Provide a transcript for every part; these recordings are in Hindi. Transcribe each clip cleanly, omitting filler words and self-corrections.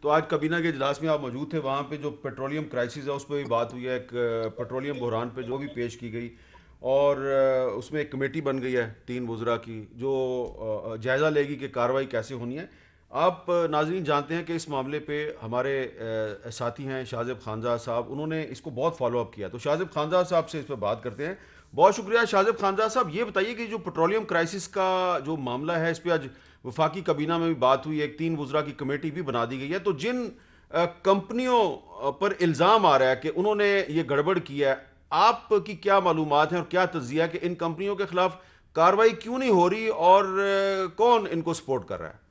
तो आज कबीना के इजलास में आप मौजूद थे, वहाँ पे जो पेट्रोलियम क्राइसिस है उस पर भी बात हुई है, एक पेट्रोलियम बहरान पे जो भी पेश की गई, और उसमें एक कमेटी बन गई है 3 वज़रा की जो जायज़ा लेगी कि कार्रवाई कैसे होनी है। आप नाज़रीन जानते हैं कि इस मामले पे हमारे साथी हैं शाहज़ेब खानज़ाद साहब, उन्होंने इसको बहुत फॉलो अप किया। तो शाहज़ेब खानज़ाद साहब से इस पर बात करते हैं। बहुत शुक्रिया शाहज़ेब खानज़ाद साहब। ये बताइए कि जो पेट्रोलियम क्राइसिस का जो मामला है, इस पर आज वफाकी कबीना में भी बात हुई, एक 3 वज़रा की कमेटी भी बना दी गई है। तो जिन कंपनियों पर इल्ज़ाम आ रहा है कि उन्होंने ये गड़बड़ किया है, आपकी क्या मालूमात हैं और क्या तज्जिया कि इन कंपनियों के खिलाफ कार्रवाई क्यों नहीं हो रही और कौन इनको सपोर्ट कर रहा है?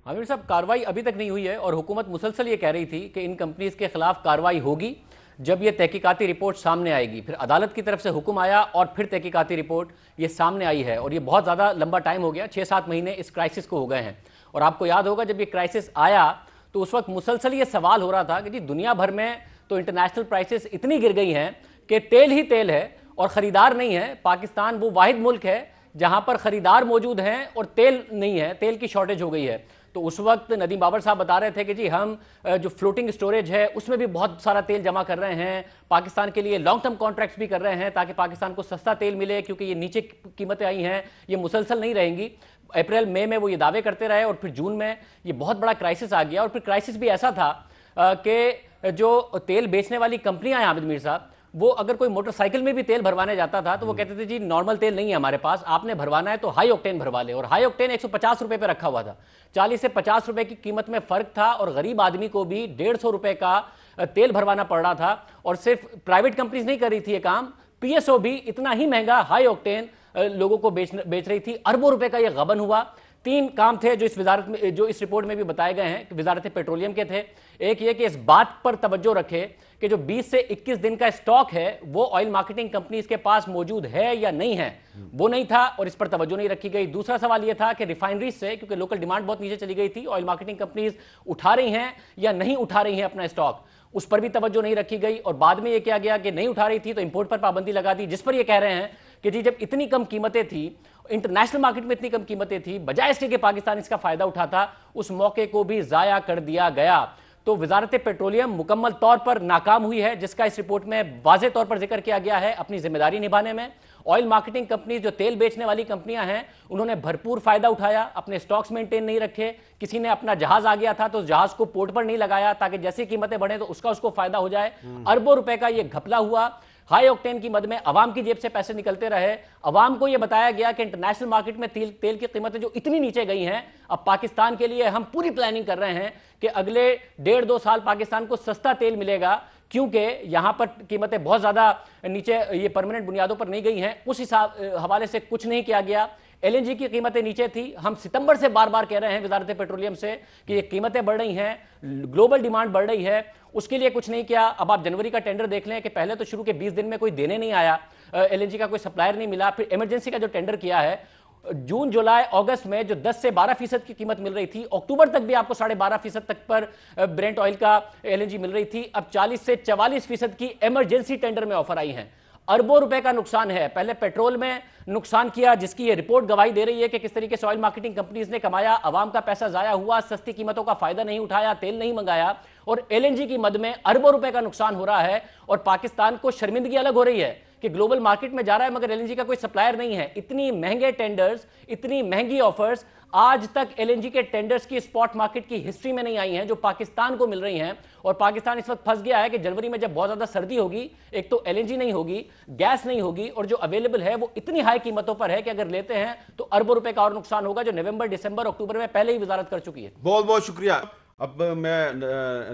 आमिर साहब, कार्रवाई अभी तक नहीं हुई है और हुकूमत मुसलसल ये कह रही थी कि इन कंपनीज के खिलाफ कार्रवाई होगी जब ये तहकीकाती रिपोर्ट सामने आएगी। फिर अदालत की तरफ से हुक्म आया और फिर तहकीकाती रिपोर्ट ये सामने आई है, और ये बहुत ज़्यादा लंबा टाइम हो गया, 6-7 महीने इस क्राइसिस को हो गए हैं। और आपको याद होगा जब ये क्राइसिस आया तो उस वक्त मुसलसल ये सवाल हो रहा था कि जी दुनिया भर में तो इंटरनेशनल प्राइसेस इतनी गिर गई हैं कि तेल ही तेल है और ख़रीदार नहीं है। पाकिस्तान वो वाहिद मुल्क है जहाँ पर ख़रीदार मौजूद हैं और तेल नहीं है, तेल की शॉर्टेज हो गई है। तो उस वक्त नदीम बाबर साहब बता रहे थे कि जी हम जो फ्लोटिंग स्टोरेज है उसमें भी बहुत सारा तेल जमा कर रहे हैं, पाकिस्तान के लिए लॉन्ग टर्म कॉन्ट्रैक्ट्स भी कर रहे हैं ताकि पाकिस्तान को सस्ता तेल मिले, क्योंकि ये नीचे कीमतें आई हैं, ये मुसलसल नहीं रहेंगी। अप्रैल मई में वो ये दावे करते रहे और फिर जून में ये बहुत बड़ा क्राइसिस आ गया। और फिर क्राइसिस भी ऐसा था कि जो तेल बेचने वाली कंपनियां हैं आमिर मीर साहब, वो अगर कोई मोटरसाइकिल में भी तेल भरवाने जाता था तो वो कहते थे जी नॉर्मल तेल नहीं है हमारे पास, आपने भरवाना है तो हाई ऑक्टेन भरवा ले। और हाई ऑक्टेन 150 रुपए पे रखा हुआ था, 40 से 50 रुपए की कीमत में फर्क था, और गरीब आदमी को भी 150 रुपए का तेल भरवाना पड़ रहा था। और सिर्फ प्राइवेट कंपनीज नहीं कर रही थी ये काम, पीएसओ भी इतना ही महंगा हाई ऑक्टेन लोगों को बेच रही थी। अरबों रुपए का यह गबन हुआ। 3 काम थे जो इस वजारत में, जो इस रिपोर्ट में भी बताए गए हैं, वजारत पेट्रोलियम के थे। एक ये कि इस बात पर तवज्जो रखे कि जो 20 से 21 दिन का स्टॉक है वो ऑयल मार्केटिंग कंपनीज के पास मौजूद है या नहीं है, वो नहीं था और इस पर तवज्जो नहीं रखी गई। दूसरा सवाल यह था कि रिफाइनरीज से, क्योंकि लोकल डिमांड बहुत नीचे चली गई थी, ऑयल मार्केटिंग कंपनीज उठा रही हैं या नहीं उठा रही हैं अपना स्टॉक, उस पर भी तवज्जो नहीं रखी गई। और बाद में यह किया गया कि नहीं उठा रही थी तो इंपोर्ट पर पाबंदी लगा दी, जिस पर यह कह रहे हैं कि जी जब इतनी कम कीमतें थी, इंटरनेशनल मार्केट में इतनी कम कीमतें थी, बजाय इसके कि पाकिस्तान इसका फायदा उठाता, उस मौके को भी जाया कर दिया गया। तो वजारत पेट्रोलियम मुकम्मल तौर पर नाकाम हुई है, जिसका इस रिपोर्ट में वाज़े तौर पर जिक्र किया गया है अपनी जिम्मेदारी निभाने में। ऑयल मार्केटिंग कंपनी जो तेल बेचने वाली कंपनियां हैं उन्होंने भरपूर फायदा उठाया, अपने स्टॉक्स मेंटेन नहीं रखे, किसी ने अपना जहाज आ गया था तो जहाज को पोर्ट पर नहीं लगाया ताकि जैसी कीमतें बढ़े तो उसको फायदा हो जाए। अरबों रुपए का यह घपला हुआ। हाई ऑक्टेन की मद में अवाम की जेब से पैसे निकलते रहे। अवाम को यह बताया गया कि इंटरनेशनल मार्केट में तेल की कीमतें जो इतनी नीचे गई हैं, अब पाकिस्तान के लिए हम पूरी प्लानिंग कर रहे हैं कि अगले 1.5-2 साल पाकिस्तान को सस्ता तेल मिलेगा, क्योंकि यहां पर कीमतें बहुत ज्यादा नीचे ये परमानेंट बुनियादों पर नहीं गई हैं। उस हवाले से कुछ नहीं किया गया। एलएनजी की कीमतें नीचे थी। हम सितंबर से बार बार कह रहे हैं वजारत पेट्रोलियम से कि ये कीमतें बढ़ रही हैं, ग्लोबल डिमांड बढ़ रही है, उसके लिए कुछ नहीं किया। अब आप जनवरी का टेंडर देख लें कि पहले तो शुरू के 20 दिन में कोई देने नहीं आया, एलएनजी का कोई सप्लायर नहीं मिला। फिर इमरजेंसी का जो टेंडर किया है, जून जुलाई अगस्त में जो 10 से 12% की कीमत मिल रही थी, अक्टूबर तक भी आपको 12.5% तक पर ब्रेंट ऑयल का एलएनजी मिल रही थी। अब 40 से 44% की इमरजेंसी टेंडर में ऑफर आई हैं। अरबों रुपए का नुकसान है। पहले पेट्रोल में नुकसान किया, जिसकी ये रिपोर्ट गवाही दे रही है कि किस तरीके से ऑयल मार्केटिंग कंपनीज ने कमाया, अवाम का पैसा जाया हुआ, सस्ती कीमतों का फायदा नहीं उठाया, तेल नहीं मंगाया, और एलएनजी की मद में अरबों रुपए का नुकसान हो रहा है। और पाकिस्तान को शर्मिंदगी अलग हो रही है कि ग्लोबल मार्केट में जा रहा है मगर एलएनजी का कोई सप्लायर नहीं है। इतनी महंगे टेंडर्स, इतनी महंगी ऑफर्स आज तक एलएनजी के टेंडर्स की स्पॉट मार्केट की हिस्ट्री में नहीं आई हैं जो पाकिस्तान को मिल रही हैं। और पाकिस्तान इस वक्त फंस गया है कि जनवरी में जब बहुत ज्यादा सर्दी होगी, एक तो एलएनजी नहीं होगी, गैस नहीं होगी, और जो अवेलेबल है वो इतनी हाई कीमतों पर है कि अगर लेते हैं तो अरबों रुपए का और नुकसान होगा, जो नवंबर, दिसंबर, अक्टूबर में पहले ही वजारत कर चुकी है। बहुत बहुत शुक्रिया। अब मैं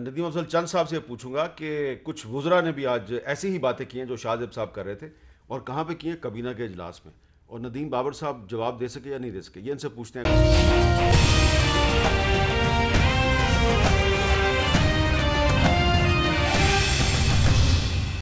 नदीम अफजल चंद साहब से पूछूंगा कि कुछ वुज़रा ने भी आज ऐसी ही बातें की हैं जो शाहज़ेब साहब कर रहे थे, और कहाँ पे की हैं? कबीना के इजलास में। और नदीम बाबर साहब जवाब दे सके या नहीं दे सके, ये इनसे पूछते हैं।